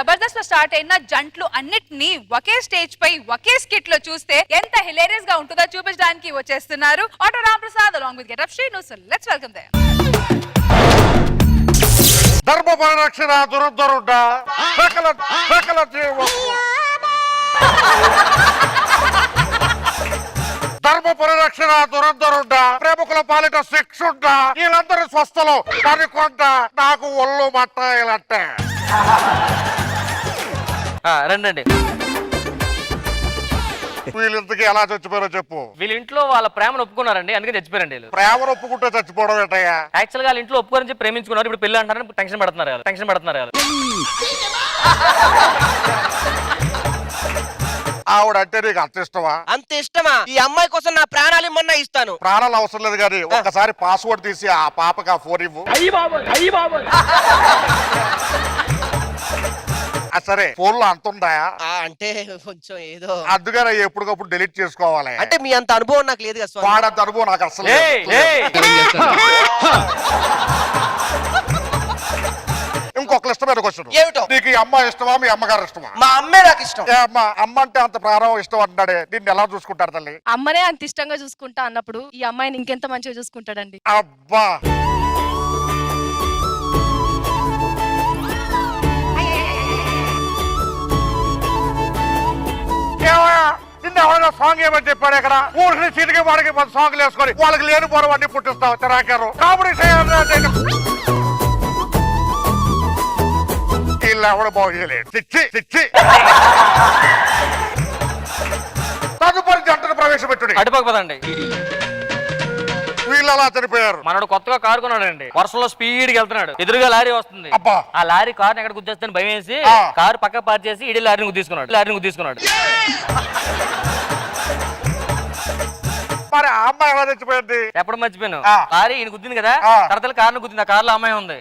జబర్దస్త్ లో స్టార్ట్ అయిన జంట్లు అన్నిటినీ ఒకే స్టేజ్ పై ఒకే స్కిట్ లో చూస్తే ఎంత హిలేరియస్ గా ఉంటుందో చూపించడానికి వచ్చేస్తున్నారు auto Ramprasad along with Get Up Shrinu. So let's welcome them. ధర్మ పరిరక్షణ దురదరుడ సకల సకల ధర్మ పరిరక్షణ దురదరుడ ప్రేమకుల పాలిట శిక్షుండ వీళ్ళందరూ స్వస్థలో పనికొండ నాకు ఒళ్ళు మట్టాయిలంటే రండి. వీళ్ళు ఇంతకీ ఎలా చచ్చిపోయారో చెప్పు. వీళ్ళ ఇంట్లో వాళ్ళ ప్రేమను ఒప్పుకున్నారండి, అందుకే చచ్చిపోయారండి వీళ్ళు. ప్రేమను ఒప్పుకుంటే చచ్చిపోవడం ఏంటయ్యా? యాక్చువల్ గా వాళ్ళ ఇంట్లో ఒప్పుకోరని చెప్పి ప్రేమించుకున్నారు, ఇప్పుడు పెళ్లి అంటారని టెన్షన్ పడుతున్నారు. ఆవిడ అంటే నీకు అంత ఇష్టమా? అంత ఇష్టమా? ఈ అమ్మాయి కోసం నా ప్రాణాలు ఇమ్మన్నా ఇస్తాను. ప్రాణాలు అవసరం లేదు కానీ ఒకసారి పాస్వర్డ్ తీసి ఆ పాపకి ఆ ఫోన్ ఇవ్వు. సరే ఫోన్ లో అంత ఉందా? అంటే కొంచెం ఏదో అందుకనే ఎప్పటికప్పుడు డిలీట్ చేసుకోవాలి. అంటే మీ అంత అనుభవం నాకు లేదు కదా. వాడంత అనుభవం నాకు అసలు ఇంకొక ఇష్టమైన క్వశ్చన్. ఏమిటో? నీకు ఈ అమ్మ ఇష్టమా మీ అమ్మగారు ఇష్టమా? మా అమ్మే నాకు ఇష్టం. అమ్మ అంటే అంత ప్రాణం ఇష్టం అంటున్నాడే, దీన్ని ఎలా చూసుకుంటారు తల్లి? అమ్మనే అంత ఇష్టంగా చూసుకుంటా అన్నప్పుడు ఈ అమ్మాయిని ఇంకెంత మంచిగా చూసుకుంటాడండి. అబ్బా నిన్న ఎవరైనా సాంగ్ ఏమని చెప్పాడు? ఇక్కడ ఊరికి చీటికి వాడికి 10 సాంగ్లు వేసుకొని వాళ్ళకి లేని పోరవాడిని పుట్టిస్తావు. తెరాకారు కామెడీ వీళ్ళు ఎవడు బాగు చేయలేడు. తదుపరి జంటను ప్రవేశపెట్టుడి. అటుపక్క పదండి. వీళ్ళు అలా చనిపోయారు. మనోడు కొత్తగా కారు కొన్నాడండి, వర్షంలో స్పీడ్ గా వెళ్తున్నాడు, ఎదురుగా లారీ వస్తుంది. అబ్బా ఆ లారీ కారు ఎక్కడ గుద్దేస్తాను భయం వేసి కారు పక్క పార్క్ చేసి ఇడి లారీని గుద్దేసుకున్నాడు. మరి ఆ అమ్మాయి ఎలా చచ్చిపోయింది? ఎప్పుడు మర్చిపోయాను. లారీ ఈయన గుద్దింది కదా, కడతల కారును గుద్దింది, ఆ కారులో అమ్మాయి ఉంది.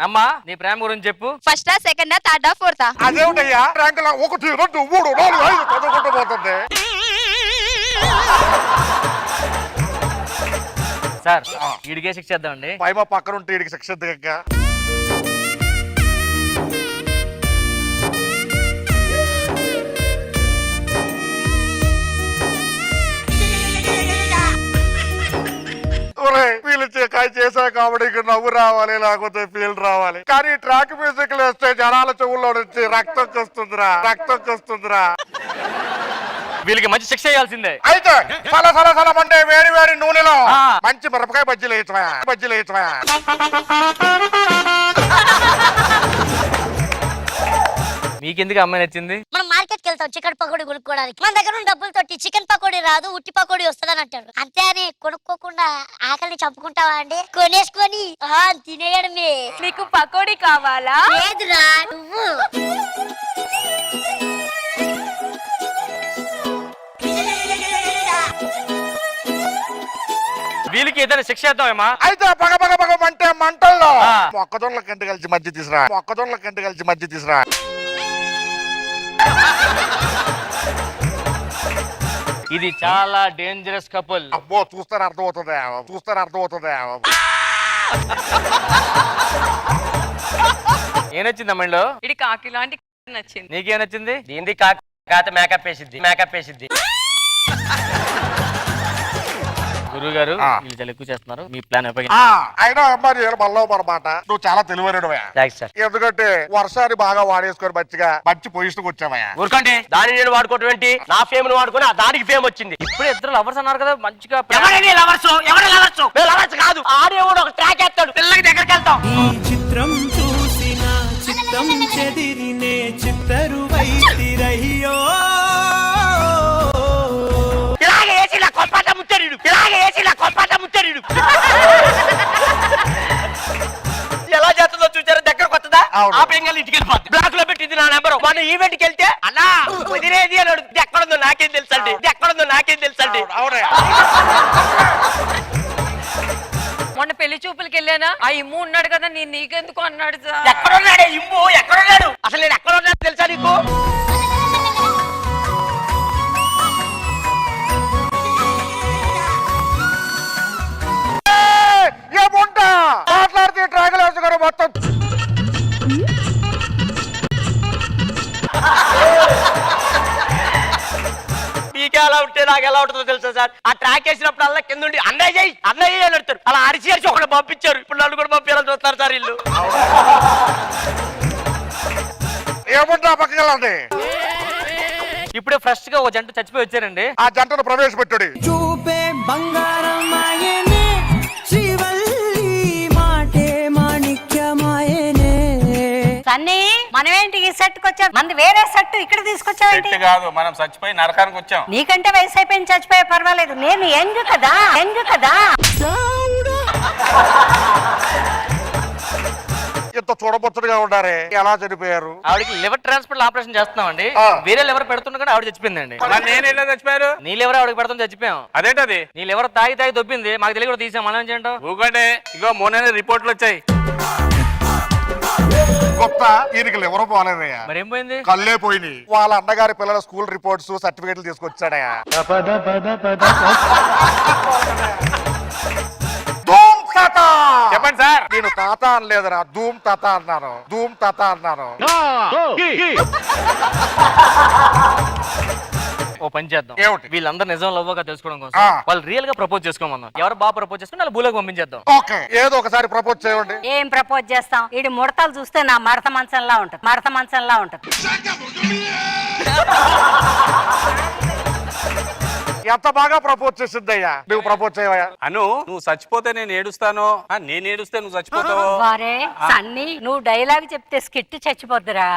అమ్మా నీ ప్రేమ గురించి చెప్పు. First second third fourth. అదేమిటయ్యా ర్యాంకుల 1 2 3 4 5 చదువుకుంటూ పోతుంది. సార్ ఈడికే శిక్ష చేద్దామండి. పైమ పక్కన ఉంటే వీడికి శిక్ష దగ్గర వీళ్ళు చేసే కామెడీకి నవ్వు రావాలి, లేకపోతే ఫీల్ రావాలి. కానీ ట్రాక్ మ్యూజిక్ వేస్తే జనాల చెవుల్లో నుంచి రక్తం వస్తుందిరా. వీళ్ళకి మంచి శిక్ష చేయాల్సిందే. అయితే అంటే వేడి వేడి నూనెలో మంచి మిరపకాయ బజ్జీలు వేయటమా. మీకెందుకు అమ్మాయి నచ్చింది? మనం మార్కెట్ కి వెళ్తాం చికెన్ పకోడీ కొనుక్కోవడానికి. మన దగ్గర ఉన్న డబ్బులు తోటి చికెన్ పకోడీ రాదు, ఉట్టి పకోడీ వస్తుందని అంటాడు. అంతే అని కొనుక్కోకుండా ఆకలిని చంపుకుంటావా అండి? కొనేసుకొని తినేయడమే. నీకు పకోడీ కావాలా? లేదురా నువ్వు. వీళ్ళకి ఏదైనా శిక్ష చేద్దామేమా? అయితే పగ అంటే మంటల్లో మొక్కజొన్నల కంటి కలిసి మధ్య తీసురా. ఇది చాలా డేంజరస్ కపుల్. అబ్బో చూస్తారు అర్థమవుతుంది. ఏం నచ్చింది అమ్మాయిలో? ఇది కాకి లాంటి నచ్చింది. నీకేం నచ్చింది? దీనికి కాక మేకప్ వేసిద్ది. గురువు గారు వీళ్ళు చాలా ఎక్కువ చేస్తున్నారు, మీ ప్లాన్ అయినా అమ్మాయి మళ్ళమాట నువ్వు చాలా తెలివైనవే. ఎందుకంటే వర్షాన్ని బాగా వాడేసుకొని మంచి పొజిషన్ వచ్చావయ్యా. ఊరుకోండి, దాని నేను వాడుకోవటం ఏంటి? నా ఫేమ్ ను వాడుకొని దానికి ఫేమ్ వచ్చింది. ఇప్పుడు ఇద్దరు లవర్స్ అన్నారు కదా, మంచిగా లవర్స్ కాదు, ఆడేవాడు ఒక ట్రాక్ వేస్తాడు, పిల్లకి దగ్గరికి వెళ్తాం. ఈ చిత్రం చూసిన చిత్తం చెదిరినే చిత్తరువైతిరయ్యో. ఎలా చేస్తుందో చూసారా? దగ్గర కొత్తదా ఆ బెంగాల్ ఇంటికి వెళ్ళిపోతుంది. బ్లాక్ లో పెట్టింది నా నెంబర్. మన ఈవెంట్ కి వెళ్తే అన్నా కుదిరేది అని అడుగుతుంది. ఎక్కడుందో నాకేం తెలుసండి. మొన్న పెళ్లి చూపులకి వెళ్ళానా, ఆ ఇమ్ము ఉన్నాడు కదా, నీకెందుకు అన్నాడు. ఎక్కడున్నాడే ఇమ్ము? ఎక్కడున్నాడు అసలు? నేను ఎక్కడున్నాడు తెలుసా నీకు? మాట్లాడితే ట్రాగల్ ఉంటే నాకు ఎలా ఉంటుందో తెలుసా సార్? ఆ ట్రాక్ వేసినప్పుడు అలా కింద ఉండి అన్నయ్య చేయి అన్నయ్య అని అడుగుతారు. అలా అరిచి ఒకటి పంపించారు. ఇప్పుడు నన్ను కూడా పంపించాలని చూస్తున్నారు సార్ ఇల్లు. ఏముంటా పక్కకెళ్ళండి. ఇప్పుడే ఫ్రెష్ గా ఒక జంట చచ్చిపోయి వచ్చారండి. ఆ జంటను ప్రవేశపెట్టుడి. చూపే బంగారమాయనే శ్రీవల్లి మాటే మాణిక్యమాయనే. సన్నీ మనమేంటి ఈ సెట్ వచ్చాం? మంది వేరే సెట్ ఇక్కడ తీసుకొచ్చావేంటి? సెట్ కాదు, మనం చచ్చిపోయి నరకానికి వచ్చాం. నీకంటే వయసు అయిపోయింది, చచ్చిపోయే పర్వాలేదు. నేను యంగ్ కదా, యంగ్ కదా. ఇంత చూడబొచ్చడుగా ఉండారే, ఎలా చనిపోయారు? ఆవిడకి లివర్ ట్రాన్స్ప్లాంట్ ఆపరేషన్ చేస్తున్నామండి. వేరే లివర్ పెడుతున్నా కూడా ఆవిడ చచ్చిపోయిందండి. మరి నేను ఎలా చచ్చిపోయారు? నీ లివర్ ఆవిడకి పెడుతుంది చచ్చిపోయాం. అదేంటది? నీ లివర్ తాగి తాగి దొబ్బింది, మాకు తెలియ కూడా తీసాం. మనం ఏం చేయంటాం? ఊకండి. ఇగో మొన్న రిపోర్ట్లు వచ్చాయి. గొప్ప ఈయనకి ఎవరో పోలేదయ్యా. మరేం పోయింది? కళ్ళే పోయినాయి. వాళ్ళ అన్నగారి పిల్లల స్కూల్ రిపోర్ట్స్ సర్టిఫికేట్లు తీసుకొచ్చాడయా. ధూమ్ తాత. చెప్పండి సార్. నేను తాత అనలేదురా, ధూమ్ తాత అన్నాను. ధూమ్ తాత అన్నాను. ఓ పని చేద్దాం. ఏమిటి? వీళ్ళందరూ నిజం లవ్వగా తెలుసుకోవడం కోసం ఆ. వాళ్ళు రియల్ గా ప్రపోజ్ చేసుకోమన్నాం. ఎవరు బాగా ప్రపోజ్ చేసుకుని వాళ్ళు భూలోకి పంపించేద్దాం. ఓకే, ఏదో ఒకసారి ప్రపోజ్ చేయండి. ఏం ప్రపోజ్ చేస్తాం? ఈడి ముడతలు చూస్తే నా మడత మంచంలా ఉంటది, మడత మంచంలా ఉంటది. ఎంత బాగా ప్రపోజ్ చేసిందయ్యా. నువ్వు ప్రపోజ్ చేయవయ్యా. అను, నువ్వు చచ్చిపోతే నేను ఏడుస్తాను, నేను ఏడుస్తే నువ్వు చచ్చిపోతావు. వారే సన్నీ, నువ్వు డైలాగ్ చెప్తే స్కిట్ చచ్చిపోద్దురా.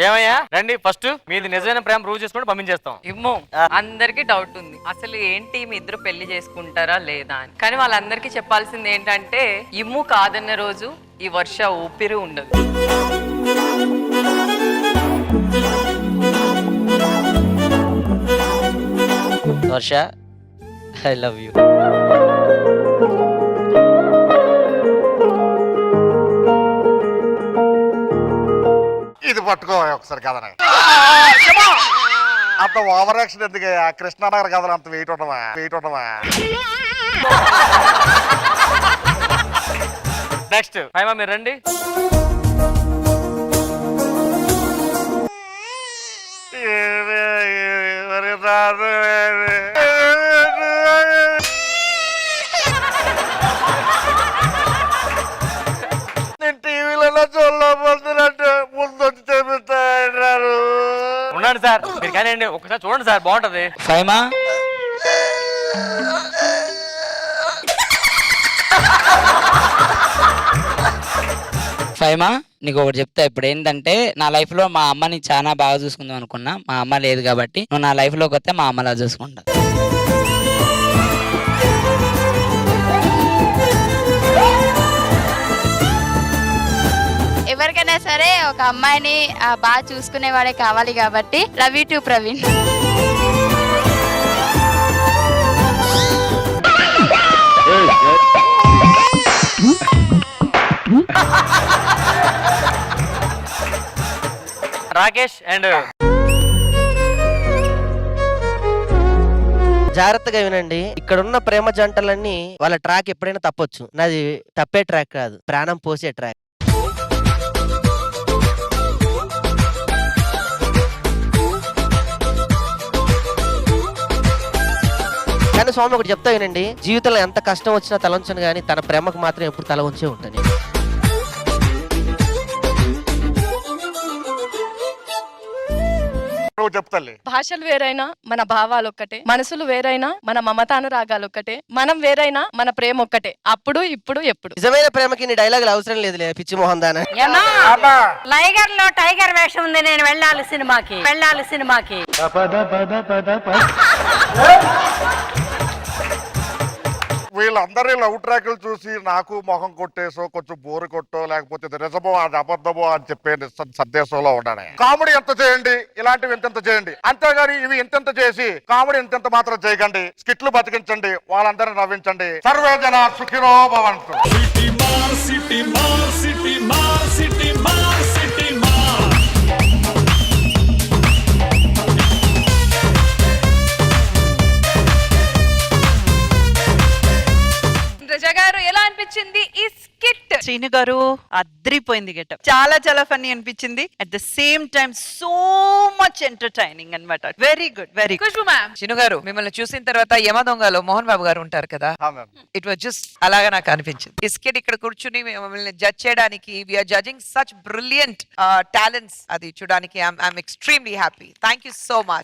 ఏమయ్యా రండి, ఫస్ట్ మీది నిజమైన ప్రేమ ప్రూవ్ చేసుకుంటే పంపించేస్తాం. ఇమ్మో అందరికి డౌట్ ఉంది అసలు ఏంటి మీ ఇద్దరు పెళ్లి చేసుకుంటారా లేదా అని. కానీ వాళ్ళందరికీ చెప్పాల్సింది ఏంటంటే ఇమ్ము కాదన్న రోజు ఈ వర్ష ఊపిరి ఉండదు. వర్ష, ఐ లవ్ యూ. ఇది పట్టుకో ఒకసారి కథనే. అంత ఓవర్ యాక్షన్ ఎందుకయ్యా? కృష్ణానగర్ కథలు అంత వెయిట్ ఉండవా? వెయిట్ ఉండవా? నెక్స్ట్ ఫైమా మీరు రండి. నేను టీవీలలో చూడలేకపోతున్నట్టు ముందు వచ్చి చేపిస్తారు. ఉండండి సార్, మీరు కానీ ఒకసారి చూడండి సార్, బాగుంటది. ఫైమా, ఫైమా నీకు ఒకటి చెప్తా. ఇప్పుడు ఏంటంటే నా లైఫ్ లో మా అమ్మని చాలా బాగా చూసుకుందాం అనుకున్నా. మా అమ్మ లేదు కాబట్టి నువ్వు నా లైఫ్ లోకి వస్తే మా అమ్మలా చూసుకుంటా. ఎవరికైనా సరే ఒక అమ్మాయిని బాగా చూసుకునేవాడే కావాలి కాబట్టి love you to Praveen. Rakesh and జాగ్రత్తగా వినండి. ఇక్కడ ఉన్న ప్రేమ జంటలన్నీ వాళ్ళ ట్రాక్ ఎప్పుడైనా తప్పొచ్చు. నాది తప్పే ట్రాక్ కాదు, ప్రాణం పోసే ట్రాక్. కానీ స్వామి ఒకటి చెప్తా వినండి, జీవితంలో ఎంత కష్టం వచ్చినా తల ఉంచను కానీ తన ప్రేమకు మాత్రం ఎప్పుడు తల ఉంచే ఉంటాను. నువ్వు చెప్తాలి. భాషలు వేరైనా మన భావాలు ఒక్కటే, మనసులు వేరైనా మన మమతానురాగాలు ఒక్కటే, మనం వేరైనా మన ప్రేమ ఒక్కటే, అప్పుడు ఇప్పుడు ఎప్పుడు. నిజమైన ప్రేమకి నీ డైలాగులు అవసరం లేదు పిచ్చి మోహన్ దాన. లైగర్ లో టైగర్ వేషం ఉంది, నేను వెళ్ళాలి సినిమాకి, వెళ్ళాలి సినిమాకి. వీళ్ళందరి లవ్ ట్రాక్లు చూసి నాకు మొహం కొట్టేసో కొంచెం బోరు కొట్టో లేకపోతే ఇది నిజమో అది అబద్ధమో అని చెప్పే సందేశంలో ఉన్నాడు. కామెడీ ఎంత చేయండి, ఇలాంటివి ఇంతెంత చేయండి, అంతేగాని ఇవి ఇంతెంత చేసి కామెడీ ఇంతెంత మాత్రం చేయకండి. స్కిట్లు బతికించండి, వాళ్ళందరినీ నవ్వించండి. సర్వే జన సుఖినో భవంతు. రజా గారు ఎలా అనిపించింది ఈ స్కిట్? శ్రీను గారు అద్రిపోయింది గెటప్. చాలా చాలా ఫన్నీ అనిపించింది. At the same time so much entertaining అన్నమాట. Very good, very good. Khushbu ma'am, Chinu గారు మిమ్మల్ని చూసిన తర్వాత యమ దొంగలో మోహన్ బాబు గారు ఉంటారు కదా, ఇట్ వాజ్ జస్ట్ అలాగా నాకు అనిపించింది. బిస్కెట్ ఇక్కడ కూర్చుని మిమ్మల్ని జడ్జ్ చేయడానికి we're judging such brilliant talents. అది చూడడానికి I'm extremely happy. Thank you so much.